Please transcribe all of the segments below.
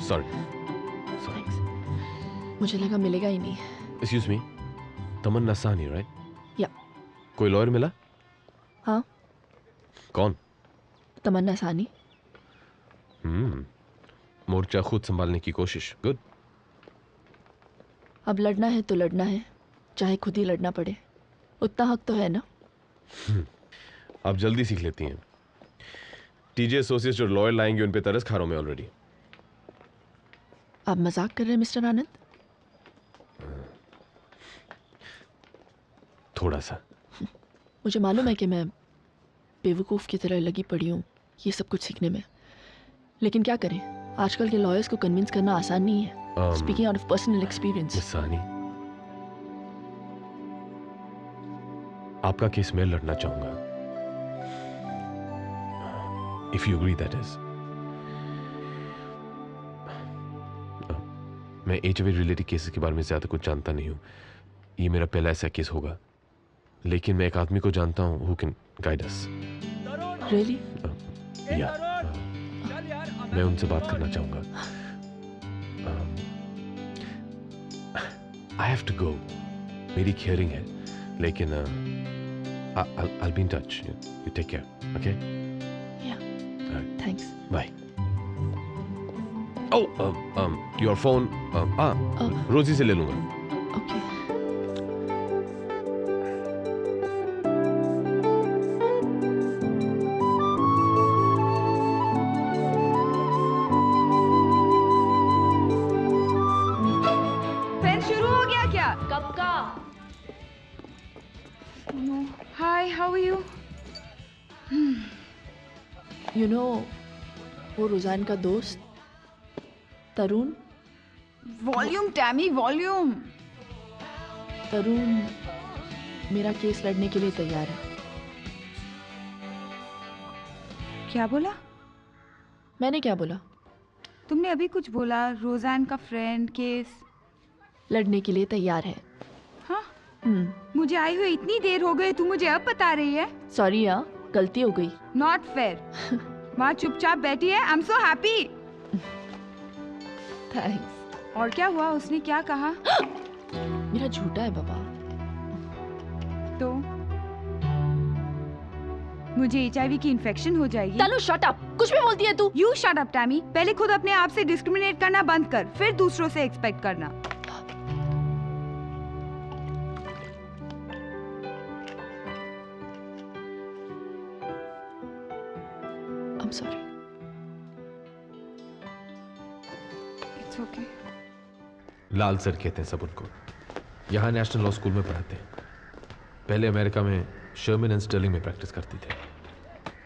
Sorry. मुझे लगा मिलेगा ही नहीं। एक्सक्यूज मी, तमन्ना साहनी राइट? या। कोई लॉयर मिला? हाँ। कौन? तमन्ना साहनी। मोर्चा खुद संभालने की कोशिश। गुड। अब लड़ना है तो लड़ना है, चाहे खुद ही लड़ना पड़े। उतना हक तो है ना। आप जल्दी सीख लेती हैं। टीजे एसोसिएट्स जो लॉयर लाएंगे उन पे तरस खा रहा हूं मैं ऑलरेडी। आप मजाक कर रहे हैं मिस्टर आनंद? थोड़ा सा। मुझे मालूम है कि मैं बेवकूफ़ की तरह लगी पड़ी हूँ ये सब कुछ सीखने में, लेकिन क्या करें, आजकल के लॉयर्स को कन्विंस करना आसान नहीं है। Speaking out of personal experience. Miss Sahni, आपका केस मैं लड़ना चाहूंगा। If you agree that is. मैं HIV रिलेटेड केसेस के बारे में ज्यादा कुछ जानता नहीं हूं। ये मेरा पहला ऐसा केस होगा, लेकिन मैं एक आदमी को जानता हूं who can guide us. Really? या मैं उनसे बात करना चाहूंगा। आई हैव टू गो, मेरी हियरिंग है, लेकिन I'll be in touch. You take care, okay? Yeah. Thanks. Bye. Oh, your phone. रोजी से ले लूंगा. Okay. फिर शुरू हो गया क्या? कब का? Hi, how are you? You know, वो रुझान का दोस्त तरुण। Volume, Tammy, volume. तरुण मेरा केस लड़ने के लिए तैयार है। क्या बोला? मैंने क्या बोला? तुमने अभी कुछ बोला, रोजान का फ्रेंड केस लड़ने के लिए तैयार है। हाँ? मुझे आई हुई इतनी देर हो गई, तू मुझे अब बता रही है? सॉरी यार, गलती हो गई। Not fair. वहाँ चुपचाप बैठी है। I am so happy. Thanks. और क्या हुआ? उसने क्या कहा? मेरा झूठा है बाबा। तो मुझे HIV की इन्फेक्शन हो जाएगी। तालू शट अप, कुछ भी बोलती है तू। You shut up Tammy. पहले खुद अपने आप से डिस्क्रिमिनेट करना बंद कर, फिर दूसरों से एक्सपेक्ट करना। I'm sorry. It's okay. Lal sir कहते हैं सब उनको। यहाँ नेशनल लॉ स्कूल में पढ़ाते हैं। पहले अमेरिका में शर्मन एंड स्टर्लिंग में प्रैक्टिस करती थे।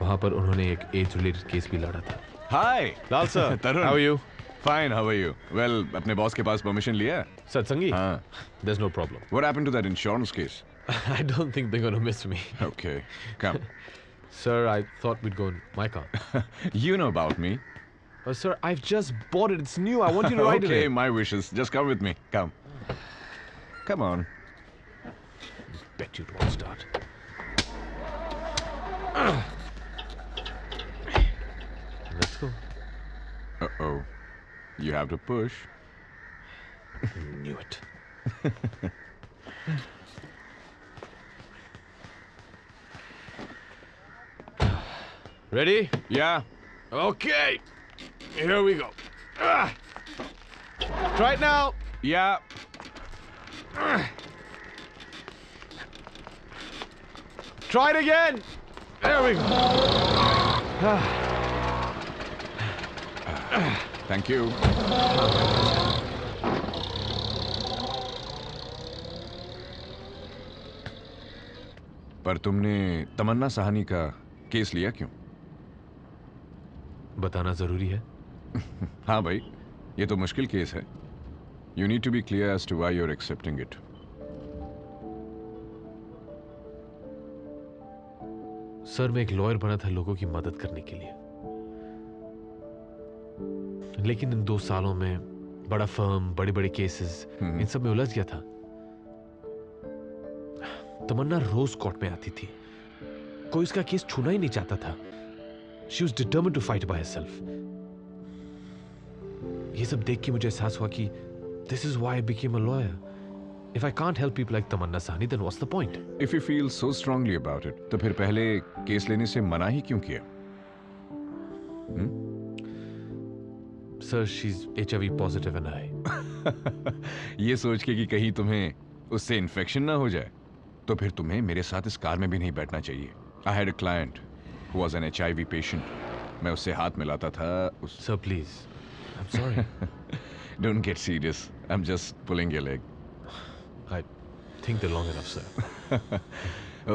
वहाँ पर उन्होंने एक एज रिलेटेड केस भी लड़ा था। Hi Lal sir, Tarun, how are you? Fine, how are you? Well, अपने बॉस के पास परमिशन लिया? सत्संगी? हाँ। There's no problem. What happened to that insurance case? I don't think they're gonna miss me. Okay, come. Sir, I thought we'd go in my car. You know about me. Sir, I've just bought it. It's new. I want you to ride Okay, it. my wishes. Just come with me. Come. Come on. Bet you won't start. Let's go. Uh-oh. You have to push. Knew it. Ready? Yeah. Okay. Here we go. Try it now. Yeah. Try it again. There we go. Thank you. पर तुमने तमन्ना साहनी का case लिया क्यों? बताना जरूरी है? हाँ भाई, ये तो मुश्किल केस है। You need to be clear as to why you're accepting it. Sir, मैं एक लॉयर बना था लोगों की मदद करने के लिए, लेकिन इन 2 सालों में बड़ा फर्म, बड़े बड़े केसेस, इन सब में उलझ गया था। तमन्ना रोज कोर्ट में आती थी, कोई उसका केस छूना ही नहीं चाहता था। She was determined to fight by herself. ये सब देख के मुझे एहसास हुआ कि this is why I became a lawyer. If I can't help people like Tamanna Sahni, then what's the point? If you feel so strongly about it, तो फिर पहले केस लेने से मना ही क्यों किया? Sir, she's HIV positive and I. ये सोच के कि कहीं तुम्हें उससे इन्फेक्शन ना हो जाए, तो फिर तुम्हें मेरे साथ इस कार में भी नहीं बैठना चाहिए. I had a client who was an HIV patient. मैं उससे हाथ मिलाता था. Sir, please. I'm sorry. Don't get serious. I'm just pulling your leg. I think they're long enough, sir.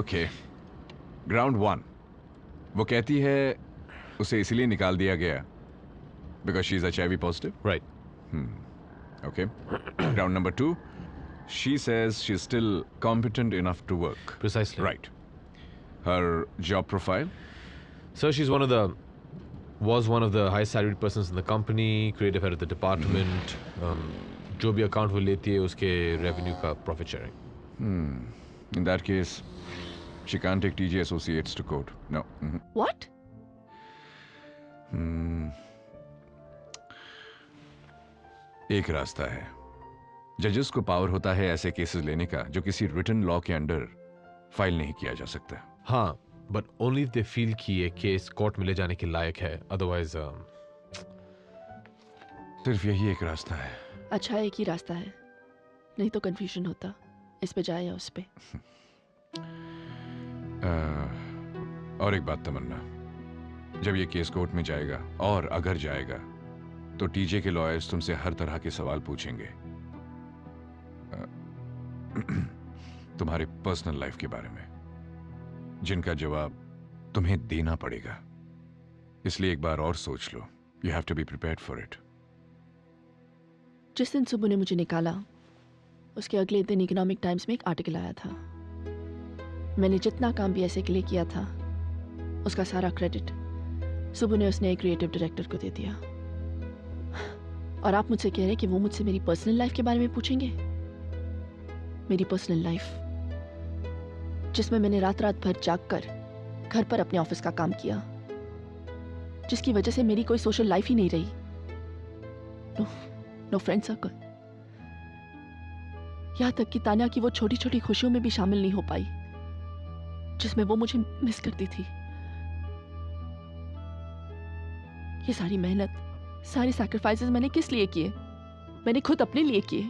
Okay. Ground 1. वो कहती है उसे इसलिए निकाल दिया गया because she's HIV positive. Right. Okay. Ground number 2. She says she's still competent enough to work. Precisely. Right. Her job profile? Sir, she's was one of the high salaried persons in the company, creative head of the department. जो भी account वो लेती है उसके revenue का profit sharing. In that case, she can't take TJ Associates to court. No. What? एक रास्ता है. जजेस को पावर होता है ऐसे केसेस लेने का जो किसी रिटन लॉ के अंडर फाइल नहीं किया जा सकता. हाँ, but only if they feel कि ये केस कोर्ट में ले जाने के लायक है. अदरवाइज सिर्फ यही एक रास्ता है. अच्छा, एक ही रास्ता है, नहीं तो कंफ्यूजन होता. इस पे जाए या उस पे. और एक बात तमन्ना, जब ये केस कोर्ट में जाएगा और अगर जाएगा तो टीजे के लॉयर्स तुमसे हर तरह के सवाल पूछेंगे तुम्हारे पर्सनल लाइफ के बारे में, जिनका जवाब तुम्हें देना पड़ेगा. इसलिए एक बार और सोच लो. You have to be prepared for it. जिस दिन सुबह ने मुझे निकाला उसके अगले दिन इकोनॉमिक टाइम्स में एक आर्टिकल आया था. मैंने जितना काम भी ऐसे के लिए किया था उसका सारा क्रेडिट सुबह ने उसने एक क्रिएटिव डायरेक्टर को दे दिया. और आप मुझसे कह रहे हैं कि वो मुझसे मेरी पर्सनल लाइफ के बारे में पूछेंगे. मेरी पर्सनल लाइफ जिसमें मैंने रात रात भर जाग कर घर पर अपने ऑफिस का काम किया, जिसकी वजह से मेरी कोई सोशल लाइफ ही नहीं रही. No friend circle. यहां तक कि तान्या की वो छोटी छोटी खुशियों में भी शामिल नहीं हो पाई जिसमें वो मुझे मिस करती थी. ये सारी मेहनत, सारे सैक्रिफाइसेस मैंने किस लिए किए? मैंने खुद अपने लिए किए,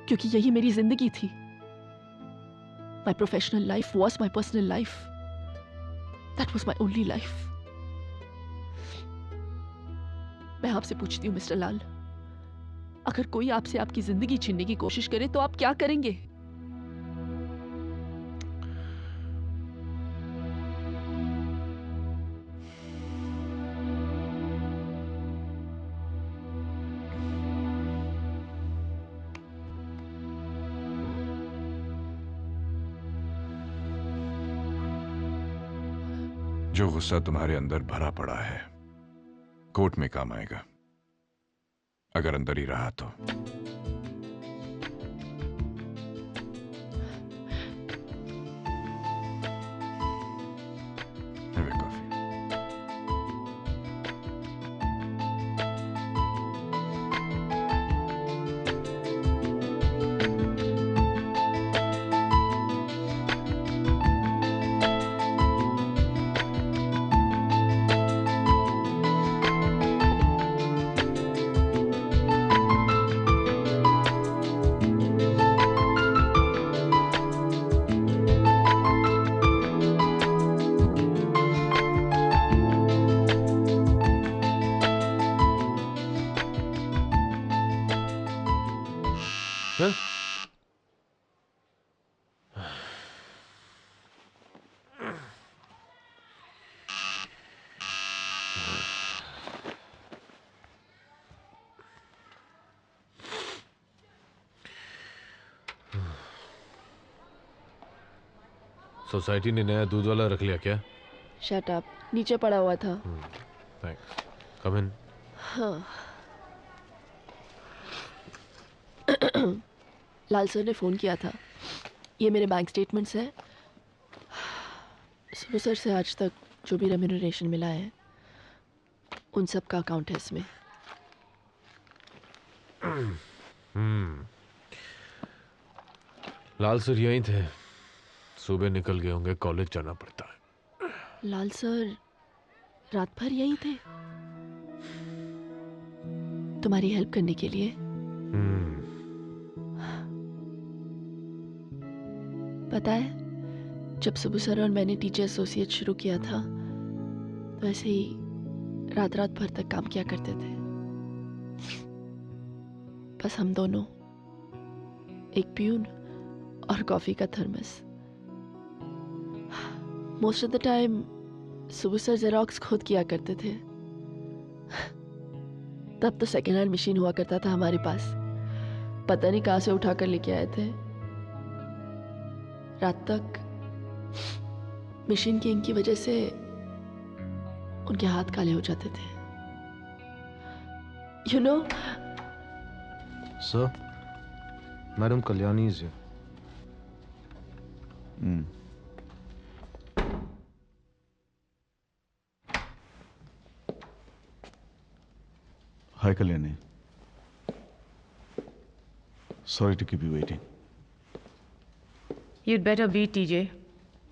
क्योंकि यही मेरी जिंदगी थी. My professional life was my personal life. That was my only life. मैं आपसे पूछती हूँ मिस्टर लाल, अगर कोई आपसे आपकी जिंदगी छीनने की कोशिश करे तो आप क्या करेंगे? जो गुस्सा तुम्हारे अंदर भरा पड़ा है कोर्ट में काम आएगा, अगर अंदर ही रहा तो. Have a coffee. सोसाइटी ने नया दूध वाला रख लिया क्या? शट अप, नीचे पड़ा हुआ था. थैंक्स. कम इन. लाल सर ने फ़ोन किया था. ये मेरे बैंक स्टेटमेंट्स हैं. सुबह सर से आज तक जो भी रेम्यूनरेशन मिला है उन सब का अकाउंट है इसमें. लाल सर यहीं थे, सुबह निकल गए होंगे, कॉलेज जाना पड़ता है। लाल सर रात भर यहीं थे तुम्हारी हेल्प करने के लिए? पता है, जब सुबह सर और मैंने टीचर एसोसिएट शुरू किया था तो ऐसे ही रात रात भर तक काम किया करते थे, बस हम दोनों, एक प्यून और कॉफी का thermos. Most of the time सुबह सर जेरोक्स खुद किया करते थे। तब तो सेकेंड हैंड मशीन हुआ करता था हमारे पास, पता नहीं कहां से उठा कर लेके आए थे। रात तक मशीन की इंक की वजह से उनके हाथ काले हो जाते थे। You know sir, madam Kalyani is here. Hi, Kalyani. Sorry to keep you waiting. You'd better be, TJ.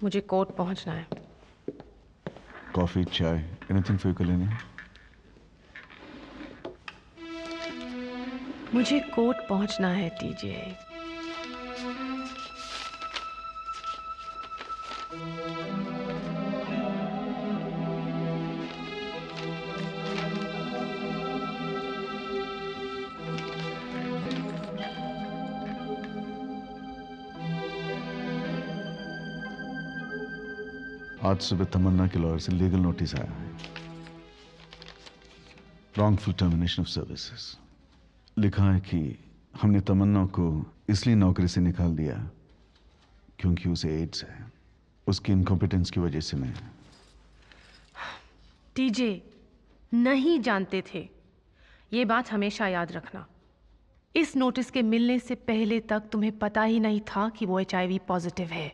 मुझे कोर्ट पहुंचना है। Coffee, chai, anything for you, Kalyani? मुझे कोर्ट पहुंचना है, TJ। आज सुबह तमन्ना के लॉयर से लीगल नोटिस आया है, रॉन्गफुल टर्मिनेशन ऑफ सर्विसेज। लिखा है कि हमने तमन्ना को इसलिए नौकरी से निकाल दिया क्योंकि उसे एड्स है, उसकी इनकॉम्पिटेंस की वजह से। मैं TJ नहीं जानते थे, ये बात हमेशा याद रखना। इस नोटिस के मिलने से पहले तक तुम्हें पता ही नहीं था कि वो HIV पॉजिटिव है।